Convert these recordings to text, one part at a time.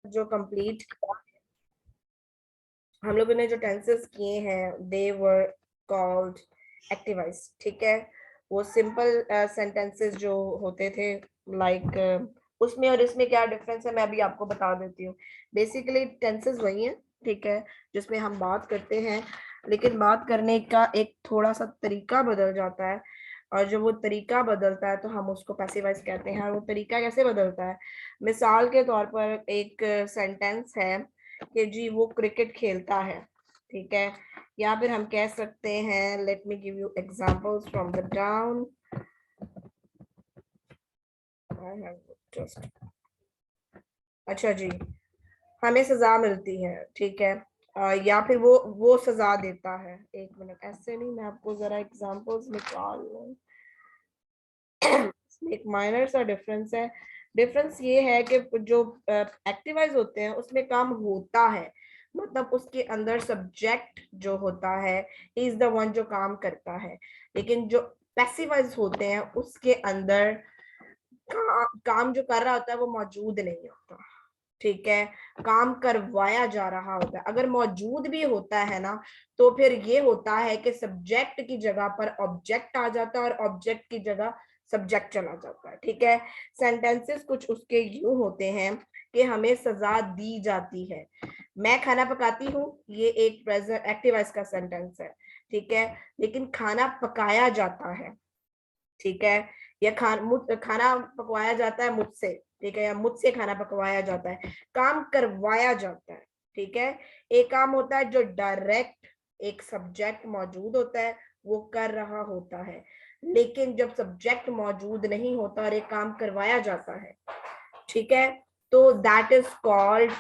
जो कंप्लीट हम लोगों ने जो टेंसेस किए हैं दे वर कॉल्ड एक्टिवाइज, ठीक है। वो सिंपल सेंटेंसेस जो होते थे लाइक उसमें और इसमें क्या डिफरेंस है मैं अभी आपको बता देती हूँ। बेसिकली टेंसेस वही हैं, ठीक है, जिसमें हम बात करते हैं, लेकिन बात करने का एक थोड़ा सा तरीका बदल जाता है। और जो वो तरीका बदलता है तो हम उसको पैसिवाइज कहते हैं। और वो तरीका कैसे बदलता है, मिसाल के तौर पर एक सेंटेंस है कि जी वो क्रिकेट खेलता है, ठीक है। या फिर हम कह सकते हैं, late me give you examples from the down, I have just, अच्छा जी, हमें सजा मिलती है, ठीक है। या फिर वो सजा देता है, एक मिनट, ऐसे नहीं, मैं आपको जरा एग्जांपल्स निकाल लूं। इसमें एक माइनर सा डिफरेंस है। डिफरेंस ये है कि जो एक्टिवाइज होते हैं उसमें काम होता है, मतलब उसके अंदर सब्जेक्ट जो होता है इज द वन जो काम करता है। लेकिन जो पैसिवाइज होते हैं उसके अंदर काम जो कर रहा होता है वो मौजूद नहीं होता, ठीक है। काम करवाया जा रहा होता है। अगर मौजूद भी होता है ना तो फिर ये होता है कि सब्जेक्ट की जगह पर ऑब्जेक्ट आ जाता है और ऑब्जेक्ट की जगह सब्जेक्ट चला जाता है, ठीक है। सेंटेंसेस कुछ उसके यूं होते हैं कि हमें सजा दी जाती है। मैं खाना पकाती हूँ, ये एक प्रेजेंट एक्टिवाइज का सेंटेंस है, ठीक है। लेकिन खाना पकाया जाता है, ठीक है, या खाना पकवाया जाता है मुझसे, ठीक है, या मुझसे खाना पकवाया जाता है, काम करवाया जाता है, ठीक है। एक काम होता है जो डायरेक्ट एक सब्जेक्ट मौजूद होता है वो कर रहा होता है, लेकिन जब सब्जेक्ट मौजूद नहीं होता और एक काम करवाया जाता है, ठीक है, तो दैट इज कॉल्ड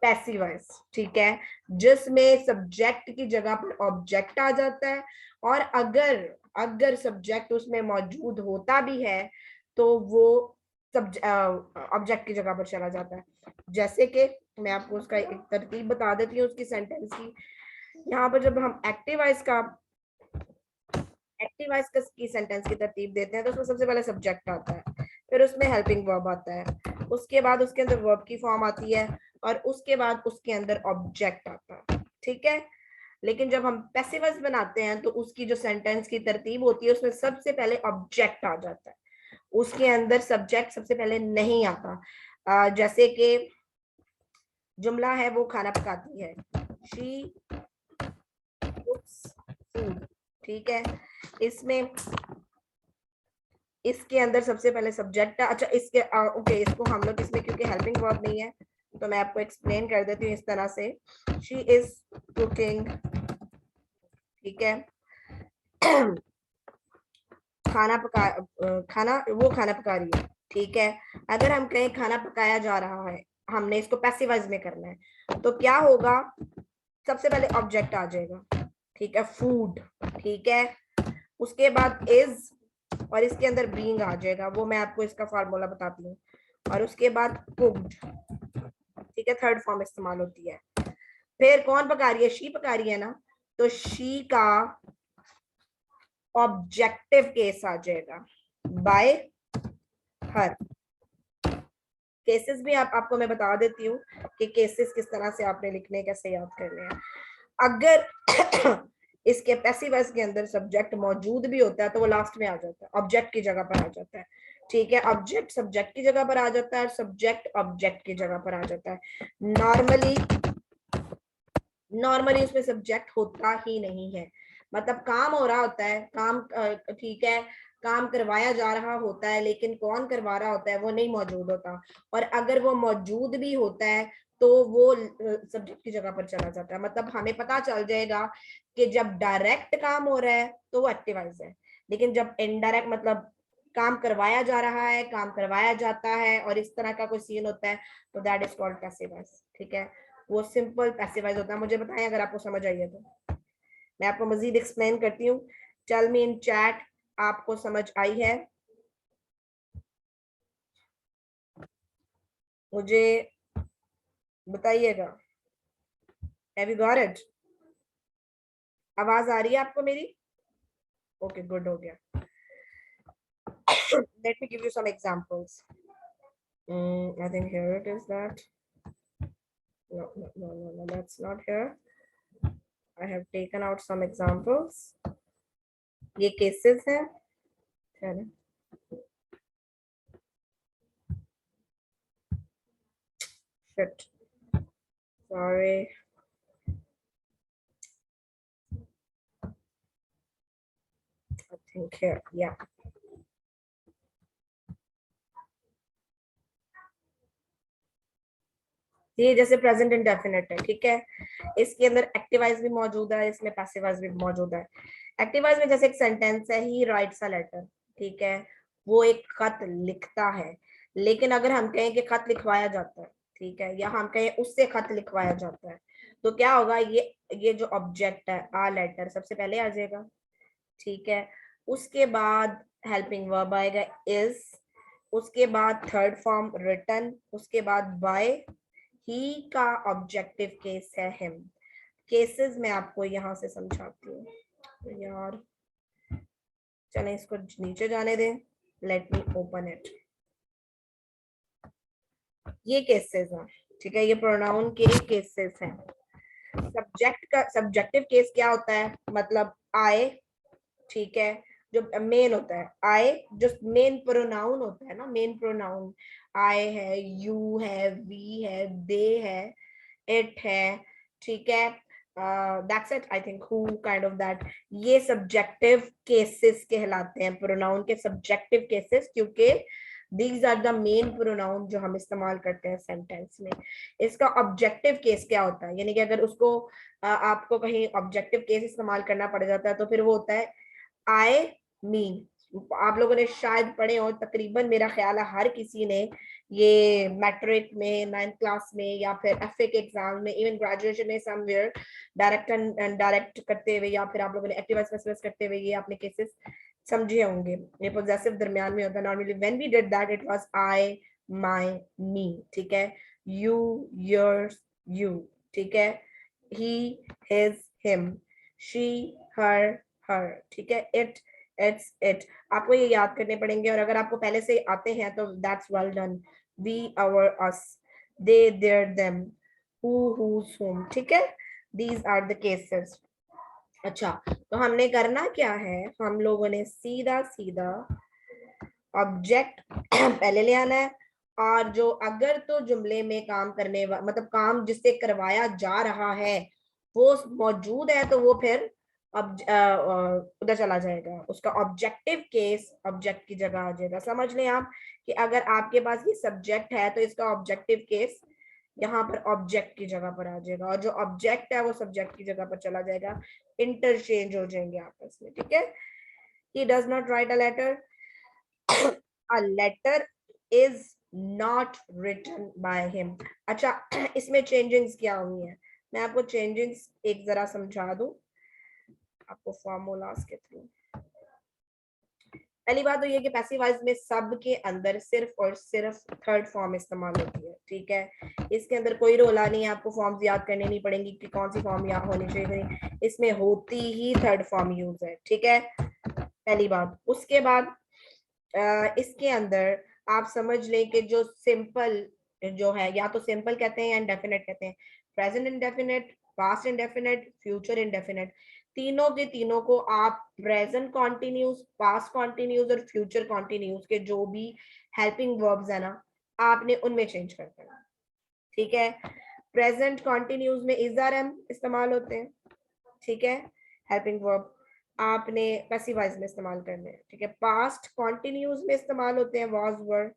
पैसिवाइज, ठीक है, जिसमें सब्जेक्ट की जगह पर ऑब्जेक्ट आ जाता है। और अगर अगर सब्जेक्ट उसमें मौजूद होता भी है तो वो ऑब्जेक्ट की जगह पर चला जाता है। जैसे कि मैं आपको उसका एक तरतीब बता देती हूँ उसकी सेंटेंस की। यहाँ पर जब हम एक्टिवाइज की सेंटेंस की तरतीब देते हैं तो उसमें सबसे पहले सब्जेक्ट आता है, फिर उसमें हेल्पिंग वर्ब आता है, उसके बाद उसके अंदर वर्ब की फॉर्म आती है, और उसके बाद उसके अंदर ऑब्जेक्ट आता है, ठीक है। लेकिन जब हम पैसिवाइज बनाते हैं तो उसकी जो सेंटेंस की तरतीब होती है उसमें सबसे पहले ऑब्जेक्ट आ जाता है, उसके अंदर सब्जेक्ट सबसे पहले नहीं आता। जैसे कि जुमला है वो खाना पकाती है, शी कुक्स फूड, ठीक है। इसमें इसके अंदर सबसे पहले सब्जेक्ट, अच्छा इसके ओके, इसको हम लोग इसमें क्योंकि हेल्पिंग वर्ब नहीं है तो मैं आपको एक्सप्लेन कर देती हूँ इस तरह से। शी इज कुकिंग, ठीक है। खाना पका रही है, ठीक है। अगर हम कहें खाना पकाया जा रहा है, हमने इसको पैसिवाइज में करना है तो क्या होगा, सबसे पहले ऑब्जेक्ट आ जाएगा, ठीक है, फूड, ठीक है। उसके बाद इज और इसके अंदर बीइंग आ जाएगा, वो मैं आपको इसका फार्मूला बताती हूँ। और उसके बाद कुक्ड, ठीक है, थर्ड फॉर्म इस्तेमाल होती है। फिर कौन पका रही है, शी पका रही है ना, तो शी का ऑब्जेक्टिव केस आ जाएगा बाय हर। केसेस भी आपको मैं बता देती हूँ कि केसेस किस तरह से आपने लिखने, कैसे याद करने हैं। अगर इसके पैसिव वॉइस के अंदर सब्जेक्ट मौजूद भी होता है तो वो लास्ट में आ जाता है, ऑब्जेक्ट की जगह पर आ जाता है, ठीक है। ऑब्जेक्ट सब्जेक्ट की जगह पर आ जाता है और सब्जेक्ट ऑब्जेक्ट की जगह पर आ जाता है। नॉर्मली नॉर्मली उसमें सब्जेक्ट होता ही नहीं है, मतलब काम हो रहा होता है, काम ठीक है, काम करवाया जा रहा होता है, लेकिन कौन करवा रहा होता है वो नहीं मौजूद होता। और अगर वो मौजूद भी होता है तो वो सब्जेक्ट की जगह पर चला जाता है। मतलब हमें पता चल जाएगा कि जब डायरेक्ट काम हो रहा है तो वो एक्टिवाइज है, लेकिन जब इनडायरेक्ट मतलब काम करवाया जा रहा है, काम करवाया जाता है और इस तरह का कोई सीन होता है तो दैट इज कॉल्ड पैसिवाइज, ठीक है। वो सिंपल पैसिवाइज होता है। मुझे बताएं अगर आपको समझ आई है तो मैं आपको मजीद एक्सप्लेन करती हूँ। टेल मी इन चैट, आपको समझ आई है, मुझे बताइएगा। Have you got it? आवाज आ रही है आपको मेरी? ओके, गुड, हो गया। Let me give you some examples. I think here it is that No, that's not here. I have taken out some examples. ये cases हैं, है ना? Shit. Sorry. I think here, yeah. ये जैसे present indefinite है, ठीक है, इसके अंदर एक्टिवाइज भी मौजूद है, इसमें पैसिवाइज भी मौजूद है। एक्टिवाइज में जैसे एक सेंटेंस है, ही राइट्स अ लेटर, ठीक है, वो एक खत लिखता है। लेकिन अगर हम कहें कि खत लिखवाया जाता है, ठीक है, या हम कहें उससे खत लिखवाया जाता है, तो क्या होगा, ये जो ऑब्जेक्ट है आ लेटर सबसे पहले आ जाएगा, ठीक है। उसके बाद हेल्पिंग वर्ब आएगा इज, उसके बाद थर्ड फॉर्म रिटन, उसके बाद बाय, ही का ऑब्जेक्टिव केस है हिम। केसेस मैं आपको यहाँ से समझाती हूँ, तो यार चलें इसको नीचे जाने दें, लेट मी ओपन इट। ये केसेस हैं, ठीक है, ये प्रोनाउन के केसेस हैं। सब्जेक्ट का सब्जेक्टिव केस क्या होता है, मतलब आई, ठीक है, जो मेन होता है आई, जो मेन प्रोनाउन होता है ना, मेन प्रोनाउन आई है, यू है, वी है, दे है, इट है, ठीक है, that's it, I think, who, kind of that. ये सब्जेक्टिव केसेस कहलाते हैं, प्रोनाउन के सब्जेक्टिव केसेस, क्योंकि these are the main pronoun जो हम इस्तेमाल करते हैं सेंटेंस में। इसका ऑब्जेक्टिव केस क्या होता है, यानी कि अगर उसको आपको कहीं ऑब्जेक्टिव केस इस्तेमाल करना पड़ जाता है, तो फिर वो होता है आई मीन। आप लोगों ने शायद पढ़े हो, तकरीबन मेरा ख्याल है हर किसी ने ये मैट्रिक में, 9th क्लास में, या फिर एफए के एग्जाम में, इवन ग्रेजुएशन में समवेयर डायरेक्ट एंड डायरेक्ट करते हुए, या फिर आप लोगों ने एक्टिव स्पेसिफिक करते हुए ये आपने केसेस समझे होंगे। ये पोजेसिव दरमियान में होता है normally. When we did that it was I, my, me, ठीक है, यू, योर्स, यू, ठीक है, he, his, him, she, her, her, ठीक है, इट, इट्स, इट। आपको ये याद करने पड़ेंगे, और अगर आपको पहले से आते हैं तो that's well done. We, our, us, they, their, them, who, whose, whom, ठीक है, दीज आर द केसेस। अच्छा, तो हमने करना क्या है, हम लोगों ने सीधा सीधा ऑब्जेक्ट पहले ले आना है, और जो अगर तो जुमले में काम करने मतलब काम जिससे करवाया जा रहा है वो मौजूद है, तो वो फिर अब उधर चला जाएगा, उसका ऑब्जेक्टिव केस ऑब्जेक्ट की जगह आ जाएगा। समझ लें आप कि अगर आपके पास ये सब्जेक्ट है तो इसका ऑब्जेक्टिव केस यहाँ पर ऑब्जेक्ट की जगह पर आ जाएगा, और जो ऑब्जेक्ट है वो सब्जेक्ट की जगह पर चला जाएगा, इंटरचेंज हो जाएंगे आपस में, ठीक है। He does not write a letter, a letter is not written by him। अच्छा, इसमें चेंजेस क्या हुई है, मैं आपको चेंजेस एक जरा समझा दूं आपको फॉर्मूलाज के थ्रू। पहली बात तो ये कि पैसिव वॉइस में सब के अंदर सिर्फ और सिर्फ थर्ड फॉर्म इस्तेमाल होती है, ठीक है, इसके अंदर कोई रोला नहीं है, आपको फॉर्म्स याद करने नहीं पड़ेंगी कि कौन सी फॉर्म यहाँ होनी चाहिए, इसमें होती ही थर्ड फॉर्म यूज है, ठीक है, पहली बात। उसके बाद इसके अंदर आप समझ लें कि जो सिंपल जो है, या तो सिंपल कहते हैं या इंडेफिनेट कहते हैं, present indefinite, past indefinite, future indefinite, तीनों के तीनों को आप प्रेजेंट कॉन्टिन्यूस, पास्ट कॉन्टिन्यूस और फ्यूचर कॉन्टिन्यूस के जो भी हेल्पिंग वर्ब्स है ना, आपने उनमें चेंज कर देना, ठीक है। प्रेजेंट कॉन्टिन्यूस में इज आर एम इस्तेमाल होते हैं, ठीक है, हेल्पिंग वर्ब आपने पैसिव वॉइस में इस्तेमाल करने हैं, ठीक है। पास्ट कॉन्टिन्यूस में इस्तेमाल होते हैं वाज वर,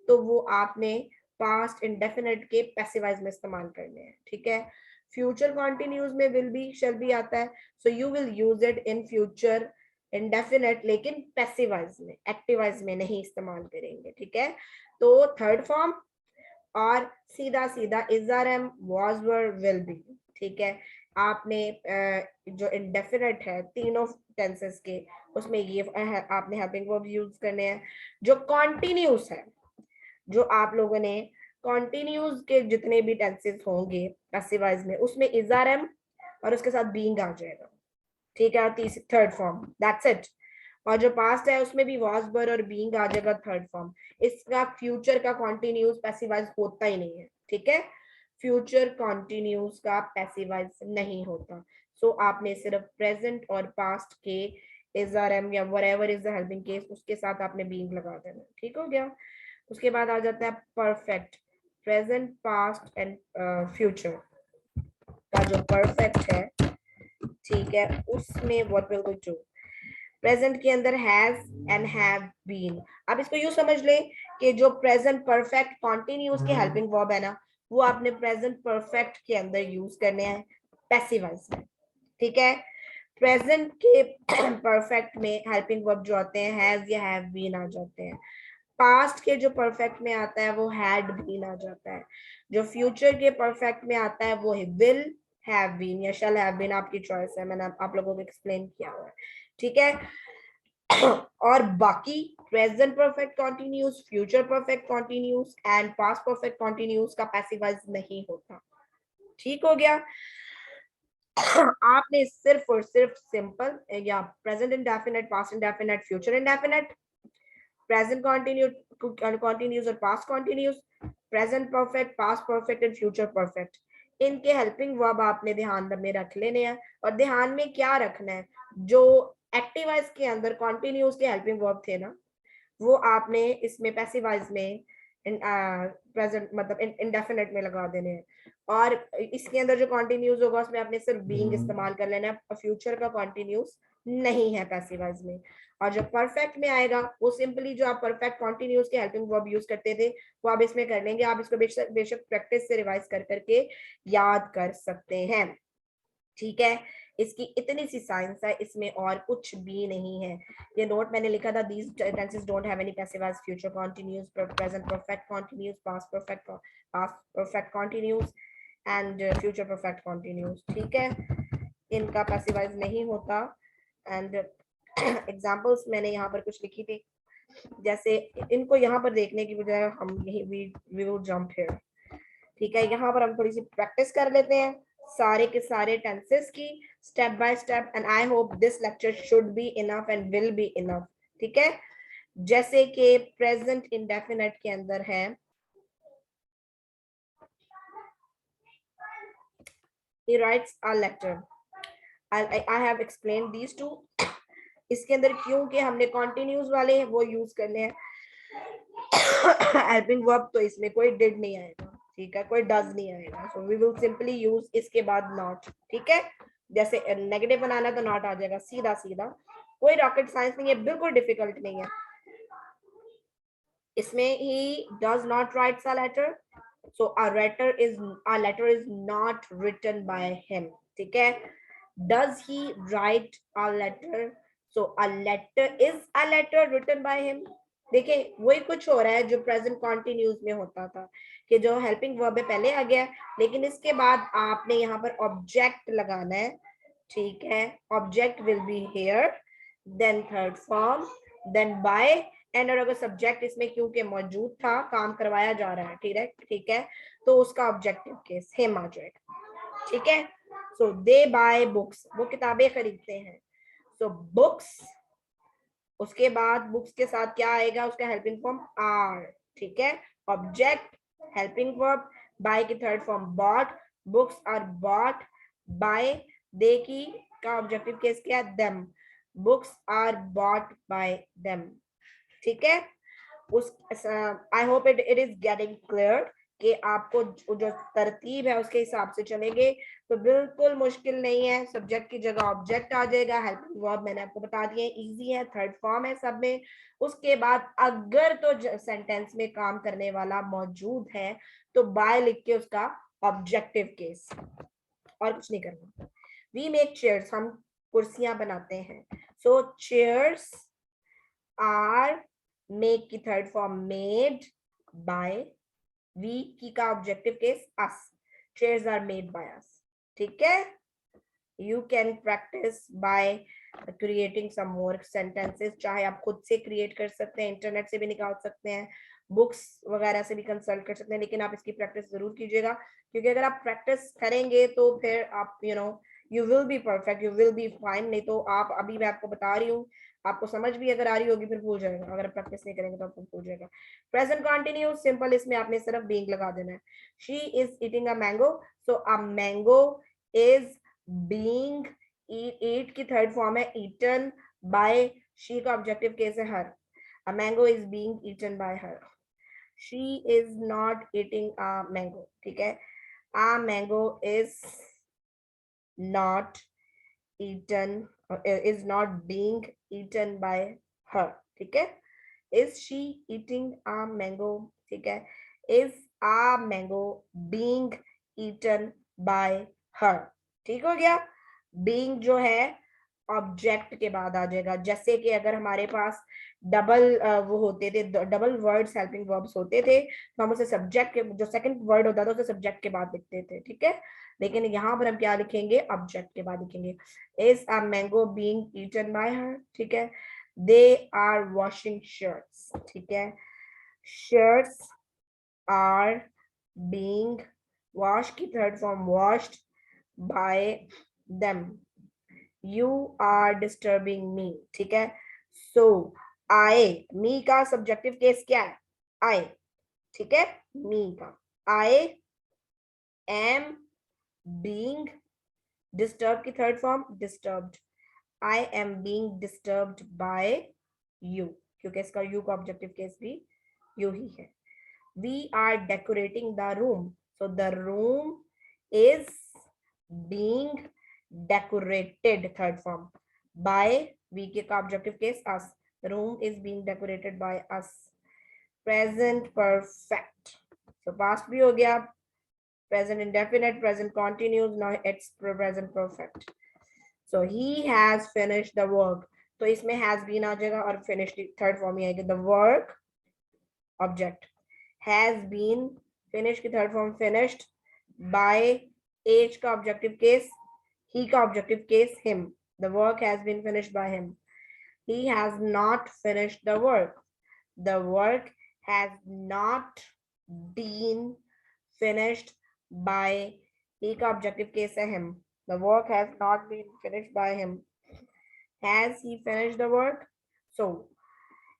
तो वो आपने पास्ट इंडेफिनिट के पैसिव वॉइस में इस्तेमाल करने हैं, ठीक है। फ्यूचर कॉन्टिन्यूस में विल बी, शैल बी आता है, so you will use it in future indefinite, लेकिन पैसिव वॉइस में, एक्टिव वॉइस में नहीं इस्तेमाल करेंगे, ठीक है। तो थर्ड फॉर्म और सीधा सीधा is are am, was were, will be, ठीक है। आपने जो इंडेफिनिट है तीनों टेंसेस के, उसमें ये आपने हेल्पिंग वर्ब यूज करने हैं। जो कॉन्टिन्यूस है, जो आप लोगों ने कॉन्टिन्यूस के जितने भी टेंसेस होंगे पैसिव वॉइस में, उसमें इज आर एम और उसके साथ बीइंग आ जाएगा, ठीक है, तीसरी थर्ड फॉर्म, दैट्स इट। और जो पास्ट है उसमें भी वाज वर और बीइंग आ जाएगा थर्ड फॉर्म। इसका फ्यूचर का कॉन्टिन्यूस पैसिव वॉइस होता ही नहीं है, ठीक है। फ्यूचर कॉन्टिन्यूस का पैसिवाइज नहीं होता। सो आपने सिर्फ प्रेजेंट और पास्ट के इज आर एम या whatever is the helping case उसके साथ आपने बीइंग लगा देना। ठीक हो गया। उसके बाद आ जाता है perfect, present past and future का जो परफेक्ट है, ठीक है, उसमें what will be true. Present के अंदर हैज एंड हैव बीन। अब इसको यूं समझ ले कि जो प्रेजेंट परफेक्ट कॉन्टिन्यूस के हेल्पिंग वर्ब है ना, वो आपने प्रेजेंट परफेक्ट के अंदर यूज करने हैं पैसिव वॉइस में। ठीक है। प्रेजेंट के परफेक्ट में हेल्पिंग वर्ब जो आते हैं हैज या हैव बीन आ जाते हैं। पास्ट के जो परफेक्ट में आता है वो हैड बीन आ जाता है। जो फ्यूचर के परफेक्ट में आता है वो विल हैव बीन या शैल हैव बीन, आपकी चॉइस है, मैंने आप लोगों को एक्सप्लेन किया हुआ है। ठीक है। और बाकी present perfect continuous, future perfect continuous and past perfect continuous का पैसिवाइज नहीं होता। ठीक हो गया। आपने सिर्फ और सिर्फ सिंपल या present indefinite, past indefinite, future indefinite, present continuous और past continuous, present perfect, past perfect and future perfect, इनके हेल्पिंग वर्ब आपने ध्यान में रख लेने हैं। और ध्यान में क्या रखना है, जो एक्टिवाइज के अंदर कॉन्टिन्यूस के हेल्पिंग वर्ब थे ना, वो आपने इसमें पैसिवाइज में प्रेजेंट मतलब इंडेफिनिट में लगा देने हैं। और इसके अंदर जो कॉन्टिन्यूस होगा उसमें आपने सिर्फ बीइंग इस्तेमाल कर लेना है, फ्यूचर का कॉन्टिन्यूस नहीं है पैसिवाइज में। और जो परफेक्ट में आएगा वो सिंपली जो आप परफेक्ट कॉन्टिन्यूस के हेल्पिंग वर्ब यूज करते थे वो आप इसमें कर लेंगे। आप इसको बेशक प्रैक्टिस से रिवाइज कर करके याद कर सकते हैं। ठीक है। इसकी इतनी सी साइंस है, इसमें और कुछ भी नहीं है। ये नोट मैंने लिखा था, these tenses don't have any passive as future continuous, present perfect continuous, past perfect continuous and future perfect continuous। ठीक है, इनका पैसिवाइज नहीं होता। एंड एग्जांपल्स मैंने यहाँ पर कुछ लिखी थी, जैसे इनको यहाँ पर देखने की बजाय हम यही वी विल जंप हियर। ठीक है, यहाँ पर हम थोड़ी सी प्रैक्टिस कर लेते हैं सारे के सारे टेंसेस की step by step, and I hope this lecture should be enough and will be enough. ठीक है। जैसे कि प्रेजेंट इंडेफिनिट के अंदर है, he writes a letter, I have explained these two। इसके अंदर क्योंकि हमने कॉन्टिन्यूस वाले वो यूज करने हैं हेल्पिंग वर्ब, तो इसमें कोई डिड नहीं आएगा। ठीक है, कोई डज नहीं आएगा। So we will simply use इसके बाद नॉट। ठीक है, जैसे नेगेटिव बनाना तो नॉट आ जाएगा, सीधा सीधा, कोई रॉकेट साइंस नहीं है, बिल्कुल डिफिकल्ट नहीं है। इसमें he does not writes a letter, so a letter is not written by him. ठीक है। Does he write a letter, so a letter is a letter written by him. देखिए वही कुछ हो रहा है जो प्रेजेंट कॉन्टिन्यूस में होता था, कि जो हेल्पिंग वर्ब है पहले आ गया, लेकिन इसके बाद आपने यहाँ पर ऑब्जेक्ट लगाना है। ठीक है, object will be here, then third form, then by, and और अगर सब्जेक्ट इसमें क्योंकि मौजूद था, काम करवाया जा रहा है, ठीक है, तो उसका ऑब्जेक्टिव केस हिम आ जाएगा। ठीक है। सो दे बाय बुक्स, वो किताबें खरीदते हैं। सो बुक्स, उसके बाद बुक्स के साथ क्या आएगा, उसका हेल्पिंग फॉर्म आर। ठीक है, ऑब्जेक्ट, हेल्पिंग वर्ब, बाय की third form bought, books are bought by, they की का ऑब्जेक्टिव केस क्या है, them, books are bought by them. ठीक है। उस I hope it is getting clear कि आपको जो तरतीब है उसके हिसाब से चलेंगे तो बिल्कुल मुश्किल नहीं है। सब्जेक्ट की जगह ऑब्जेक्ट आ जाएगा, हेल्पिंग वर्ब मैंने आपको बता दिया, इजी है, थर्ड फॉर्म है सब में। उसके बाद अगर तो सेंटेंस में काम करने वाला मौजूद है तो बाय लिख के उसका ऑब्जेक्टिव केस, और कुछ नहीं करना। वी मेक चेयर्स, हम कुर्सियां बनाते हैं। सो चेयर्स आर, मेक की third form made by, we की का objective case us, chairs are made by us. ठीक है। You can practise by creating some more sentences, चाहे आप खुद से क्रिएट कर सकते हैं, इंटरनेट से भी निकाल सकते हैं, बुक्स वगैरह से भी कंसल्ट कर सकते हैं, लेकिन आप इसकी प्रैक्टिस जरूर कीजिएगा, क्योंकि अगर आप प्रैक्टिस करेंगे तो फिर आप you will be perfect, you will be fine. नहीं तो आप, अभी मैं आपको बता रही हूँ, आपको समझ भी अगर आ रही होगी फिर भूल जाएगा, अगर प्रैक्टिस नहीं करेंगे तो आपको भूल जाएगा। प्रेजेंट कंटिन्यूस सिंपल, इसमें आपने सिर्फ बीइंग लगा देना है। She is eating a mango, so a mango is being, eat की थर्ड फॉर्म है ईटन बाय, शी का ऑब्जेक्टिव केस है her, a mango is being eaten by her, she is not eating a mango, ठीक है। A mango is not eaten, is not being eaten by her, ठीक है। is she eating a mango, ठीक है। is a mango being eaten by her, ठीक हो गया। being जो है ऑब्जेक्ट के बाद आ जाएगा, जैसे कि अगर हमारे पास डबल वो होते थे, डबल वर्ड्स हेल्पिंग वर्ब्स होते थे, तो हम उसे सब्जेक्ट के जो सेकंड वर्ड होता था उसे सब्जेक्ट के बाद लिखते थे, ठीक है। लेकिन यहाँ पर हम क्या लिखेंगे, ऑब्जेक्ट के बाद लिखेंगे। Is a mango being eaten by her, ठीक है। दे आर वॉशिंग शर्ट्स, ठीक है। शर्ट्स आर बीइंग वॉश की third form washed by them, you are disturbing me, ठीक है। सो आई, मी का सब्जेक्टिव केस क्या है, आई, ठीक है। मी का आई एम बीइंग, डिस्टर्ब की third form disturbed, I am being disturbed by you, क्योंकि इसका यू का ऑब्जेक्टिव केस भी यू ही है। We are decorating the room, so the room is being decorated third form by, we के का objective case us, the room is being decorated by us। present perfect, so past भी हो गया, present indefinite, present continuous, now it's present perfect। so he has finished the work, तो इसमें has been आ जाएगा और finished third form ही आएगी, the work object has been, finish की third form finished, by age का ऑब्जेक्टिव केस, he का objective case him, the work has been finished by him। he has not finished the work, the work has not been finished by, he का objective case है him, the work has not been finished by him। has he finished the work, so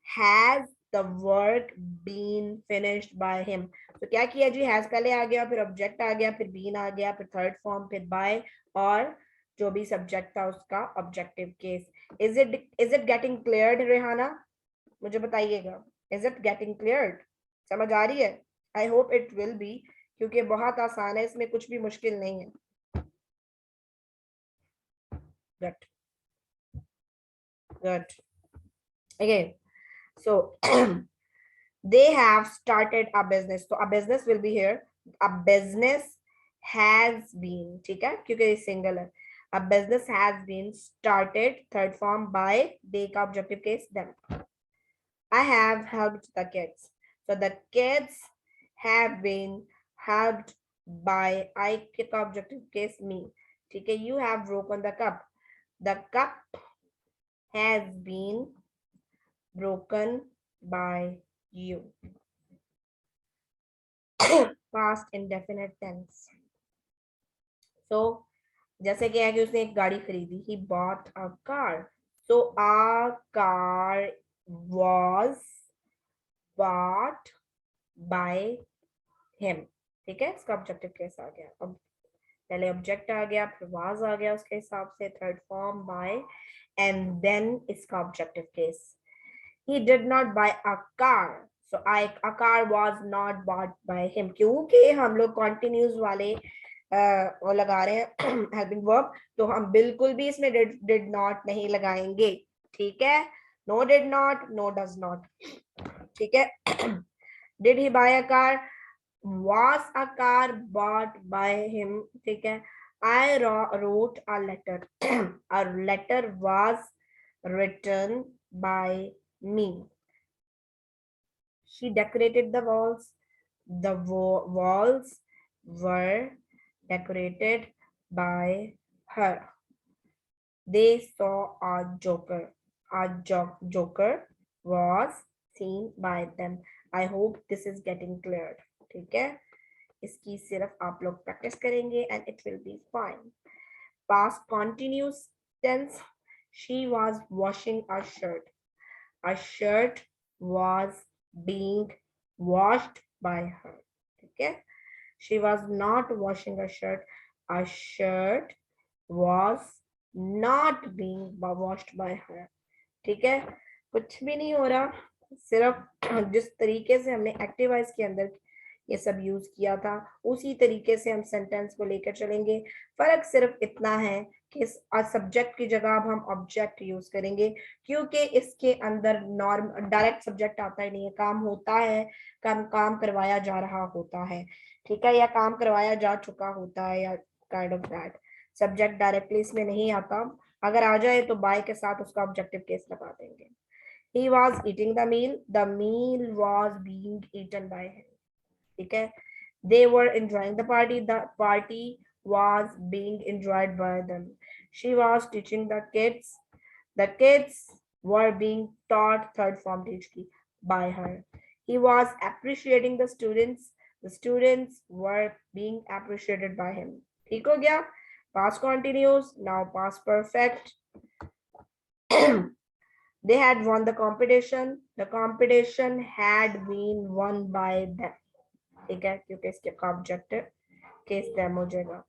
has the work been finished by him। तो क्या किया जी, has पहले आ गया, फिर object आ गया, फिर been आ गया, फिर थर्ड फॉर्म, फिर by, और जो भी सब्जेक्ट था उसका objective case. Is it getting cleared Rehana, मुझे बताइएगा, इज इट गेटिंग क्लियर्ड, समझ आ रही है? आई होप इट विल बी, क्योंकि बहुत आसान है, इसमें कुछ भी मुश्किल नहीं है। Good good, okay, so they have started a business, so a business will be here, a business has been, ठीक है, क्योंकि ये सिंगल है। a business has been started third form by, they का objective case them। I have helped the kids, so the kids have been helped by, I का objective case me, ठीक है। you have broken the cup, the cup has been broken by you। past indefinite tense, so जैसे क्या है कि उसने एक गाड़ी खरीदी, he bought a car, so a car was bought by him, ठीक है। इसका ऑब्जेक्टिव केस आ गया, अब पहले ऑब्जेक्ट आ गया, फिर was आ गया उसके हिसाब से, third form by, and then इसका objective case. he did not buy a car, so a car was not bought by him, क्योंकि हम लोग कॉन्टिन्यूस वाले वो लगा रहे हैं हेल्पिंग वर्ब, तो हम बिल्कुल भी इसमें did not नहीं लगाएंगे, ठीक है। no did not, no does not, ठीक है। did he buy a car, was a car bought by him, ठीक है। I wrote a letter, a letter was written by me। she decorated the walls, the walls were decorated by her। they saw a joker, a joker was seen by them। I hope this is getting cleared, ठीक है। इसकी सिर्फ आप लोग practice करेंगे and it will be fine। past continuous tense, she was washing a shirt. A shirt was being washed by her. ठीक है, she was not washing a shirt. A shirt was not being washed by her. ठीक है, कुछ भी नहीं हो रहा, सिर्फ जिस तरीके से हमने एक्टिव वॉइस के अंदर ये सब यूज किया था उसी तरीके से हम सेंटेंस को लेकर चलेंगे। फर्क सिर्फ इतना है कि सब्जेक्ट की जगह अब हम ऑब्जेक्ट यूज करेंगे, क्योंकि इसके अंदर नॉर्म डायरेक्ट सब्जेक्ट आता ही नहीं है। काम होता है, काम करवाया जा रहा होता है, ठीक है, या काम करवाया जा चुका होता है, या kind of that. Subject directly इसमें नहीं आता, अगर आ जाए तो बाय के साथ उसका ऑब्जेक्टिव केस लगा देंगे। He was eating the meal. The meal was being eaten by him. ठीक है, they were enjoying the party. The party was being enjoyed by them. She was teaching the kids. The kids were being taught third form teach की by her. He was appreciating the students. The students were being appreciated by him. ठीक हो गया, past continuous, now past perfect. They had won the competition. The competition had been won by them. ठीक है, क्योंकि इसके का objective case dam हो जाएगा।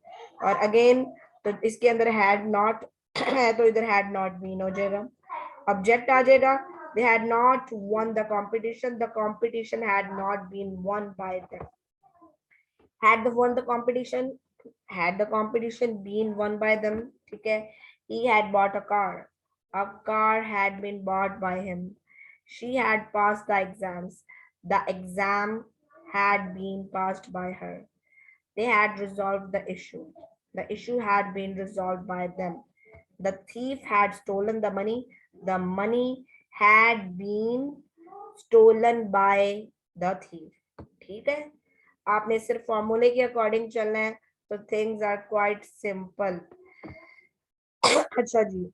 और अगेन तो इसके अंदर हैड नॉट है तो इधर हैड नॉट बीन हो जाएगा, ऑब्जेक्ट आ जाएगा। They had not won the competition. The competition had not been won by them. Had won the competition. Had the competition been won by them? ठीक है, he had bought a car. A car had been bought by him. She had passed the exams. The exam had been passed by her. They had resolved the issue. The issue had been resolved by them. The thief had stolen the money. The money had been stolen by the thief. ठीक है, आपने सिर्फ फॉर्मूले के according चलना है, तो things are quite simple. अच्छा जी,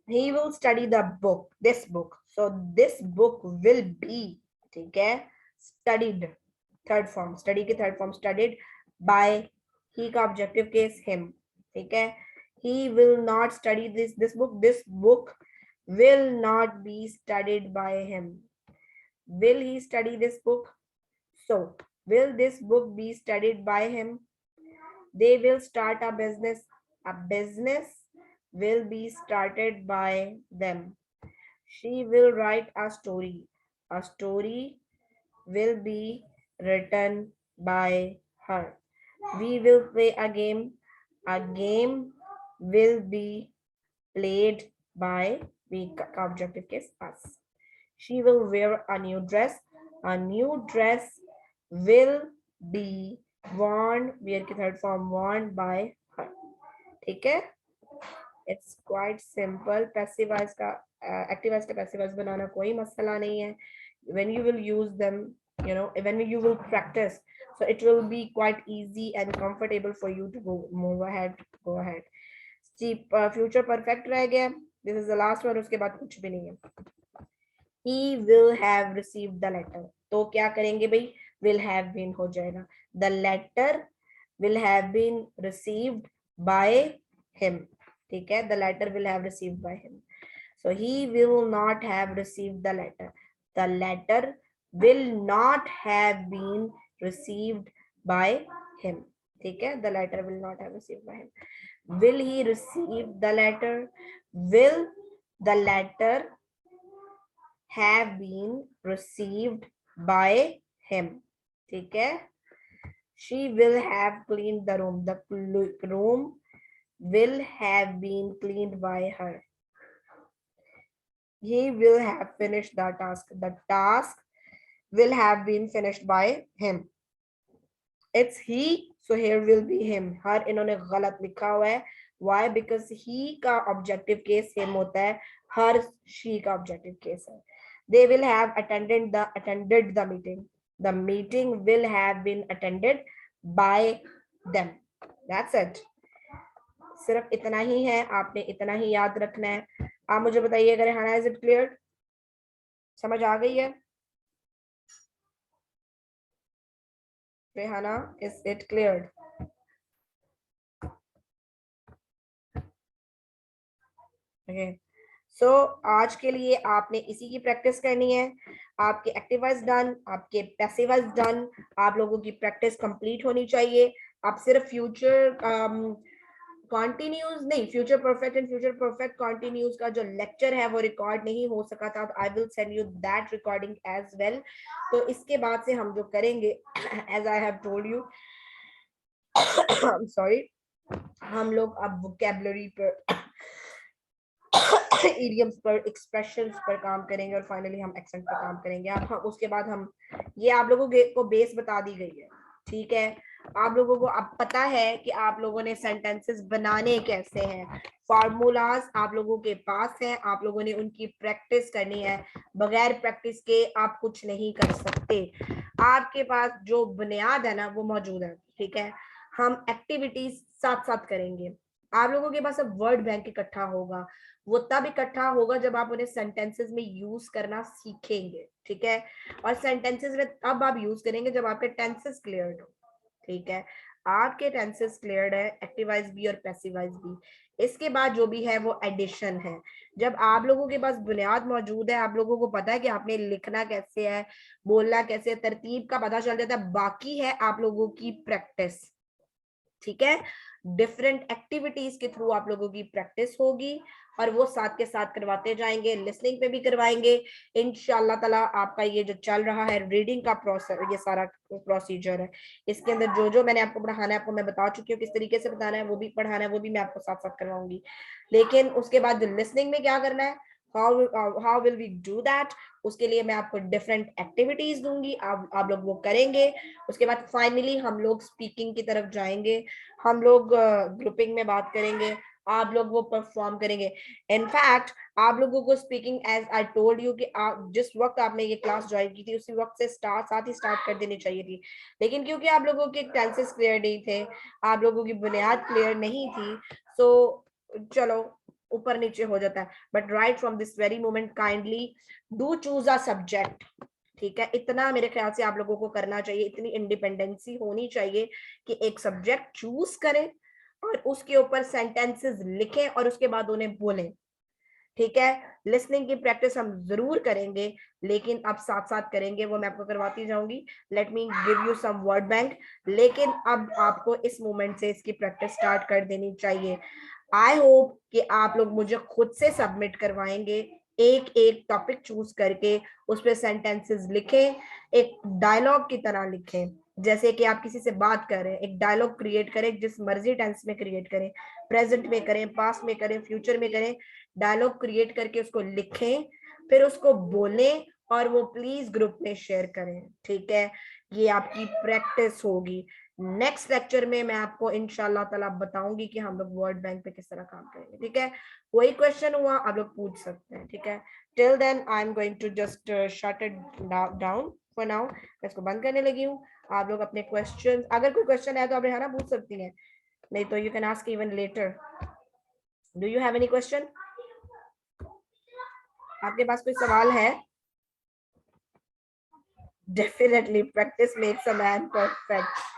he will study the book, this book, so this book will be, ठीक है, studied, थर्ड फॉर्म, स्टडी की third form, studied by, he का ऑब्जेक्टिव केस him, ठीक है। he will not study this book. This book will not be studied by him. Will he study this book? So will this book be studied by him? They will start a business. A business will be started by them. She will write a story. A story will be written by her. We will play a game. A game will be played by, we objective case us. She will wear a new dress. A new dress will be worn, wear की third form, worn by her. ठीक है, it's quite simple. Passive voice का active voice का passive voice बनाना कोई मसला नहीं है। when you will use them, you know, when you will practice, so it will be quite easy and comfortable for you to move ahead, go ahead. Future perfect रह गया, this is the last one, उसके बाद कुछ भी नहीं है। he will have received the letter, तो क्या करेंगे भाई, will have been हो जाएगा। the letter will have been received by him, ठीक है, the letter will have received by him. so he will not have received the letter. The letter will not have been received by him, ठीक है, the letter will not have received by him. will he receive the letter? will the letter have been received by him, ठीक है। she will have cleaned the room. The room will have been cleaned by her. he will have finished the task. The task will have been finished by him. it's he, so here will be him. हर इन्होंने गलत लिखा हुआ है, why? because he का objective case him होता है, हर she का objective case है। they will have attended the meeting. The meeting will have been attended by them. That's it. सिर्फ इतना ही है, आपने इतना ही याद रखना है। आप मुझे बताइए अगर रेहाना, इज इट क्लियर? समझ आ गई है Rehana, is it clear? Okay, so आज के लिए आपने इसी की प्रैक्टिस करनी है। आपके एक्टिव वॉइस डन, आपके पैसिव वॉइस डन, आप लोगों की प्रैक्टिस कंप्लीट होनी चाहिए। आप सिर्फ फ्यूचर कॉन्टिन्यूज नहीं, future perfect and future perfect continues का जो लेक्चर है वो रिकॉर्ड नहीं हो सका था, I will send you that recording as well. तो इसके बाद से हम जो करेंगे, as I have told you, sorry, हम लोग अब वोकैबुलरी पर, इडियम्स पर, एक्सप्रेशंस पर काम करेंगे और फाइनली हम एक्सेंट पर काम करेंगे। अब हम उसके बाद हम, ये आप लोगों को बेस बता दी गई है, ठीक है। आप लोगों को अब पता है कि आप लोगों ने सेंटेंसेस बनाने कैसे हैं, फॉर्मूलाज आप लोगों के पास है, आप लोगों ने उनकी प्रैक्टिस करनी है। बगैर प्रैक्टिस के आप कुछ नहीं कर सकते। आपके पास जो बुनियाद है ना वो मौजूद है, ठीक है। हम एक्टिविटीज साथ साथ करेंगे। आप लोगों के पास अब वर्ड बैंक इकट्ठा होगा, वो तब इकट्ठा होगा जब आप उन्हें सेंटेंसेस में यूज करना सीखेंगे, ठीक है। और सेंटेंसेस में तब आप यूज करेंगे जब आपके टेंसेस क्लियर हो, ठीक है। आपके टेंसेस क्लियर है, एक्टिव वॉइस भी और पैसिव वॉइस भी। इसके बाद जो भी है वो एडिशन है। जब आप लोगों के पास बुनियाद मौजूद है, आप लोगों को पता है कि आपने लिखना कैसे है, बोलना कैसे है, तरतीब का पता चल जाता है, बाकी है आप लोगों की प्रैक्टिस, ठीक है। डिफरेंट एक्टिविटीज के थ्रू आप लोगों की प्रैक्टिस होगी और वो साथ के साथ करवाते जाएंगे, लिसनिंग पे भी करवाएंगे इंशाल्लाह ताला। आपका ये जो चल रहा है रीडिंग का प्रोसेस, ये सारा प्रोसीजर है, इसके अंदर जो जो मैंने आपको पढ़ाना है आपको मैं बता चुकी हूँ, किस तरीके से बताना है वो भी पढ़ाना है, वो भी मैं आपको साथ साथ करवाऊंगी। लेकिन उसके बाद लिसनिंग में क्या करना है, how will we do that, उसके लिए मैं आपको डिफरेंट एक्टिविटीज दूंगी, आप लोग वो करेंगे। उसके बाद फाइनली हम लोग स्पीकिंग की तरफ जाएंगे, हम लोग ग्रुपिंग में बात करेंगे, आप लोग वो परफॉर्म करेंगे। इनफैक्ट आप लोगों को speaking, as I told you, कि आप जिस वक्त आपने ये क्लास ज्वाइन की थी उसी वक्त से साथ ही स्टार्ट कर देनी चाहिए थी, लेकिन क्योंकि आप लोगों के टेंसेस क्लियर नहीं थे, आप लोगों की बुनियाद क्लियर नहीं थी, सो चलो ऊपर नीचे हो जाता है। But right from this very moment kindly do choose a subject, ठीक है। इतना मेरे ख्याल से आप लोगों को करना चाहिए, इतनी इंडिपेंडेंसी होनी चाहिए कि एक सब्जेक्ट चूज करें और उसके ऊपर सेंटेंसेस लिखें और उसके बाद उन्हें बोलें, ठीक है। लिसनिंग की प्रैक्टिस हम जरूर करेंगे, लेकिन अब साथ साथ करेंगे, वो मैं आपको करवाती जाऊंगी। Let me give you some word bank, लेकिन अब आपको इस मोमेंट से इसकी प्रैक्टिस स्टार्ट कर देनी चाहिए। आई होप कि आप लोग मुझे खुद से सबमिट करवाएंगे, एक एक टॉपिक चूज करके उस पर सेंटेंसेस लिखें, एक डायलॉग की तरह लिखें, जैसे कि आप किसी से बात कर रहे हैं, एक डायलॉग क्रिएट करें, जिस मर्जी टेंस में क्रिएट करें, प्रेजेंट में करें, पास्ट में करें, फ्यूचर में करें, डायलॉग क्रिएट करके उसको लिखें, फिर उसको बोलें और वो प्लीज ग्रुप में शेयर करें, ठीक है। ये आपकी प्रैक्टिस होगी। नेक्स्ट लेक्चर में मैं आपको इंशाल्लाह ताला बताऊंगी कि हम लोग वर्ड बैंक पे किस तरह काम करेंगे, ठीक है। कोई क्वेश्चन हुआ आप लोग पूछ सकते हैं, ठीक है। Till then I am going to just shut it down for now, मैं इसको बंद करने लगी हूँ। आप लोग अपने क्वेश्चन, अगर कोई क्वेश्चन है तो आप रेहाना पूछ सकती हैं, नहीं तो you can ask even later. Do you have any question? आपके पास कोई सवाल है? Definitely practice makes a man perfect.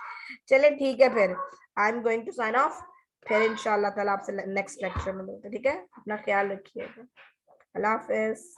चले ठीक है, फिर I am going to sign off, फिर इंशाल्लाह ताला आपसे नेक्स्ट लेक्चर में मिलते हैं, ठीक है। अपना ख्याल रखिएगा, अल्लाह हाफिज।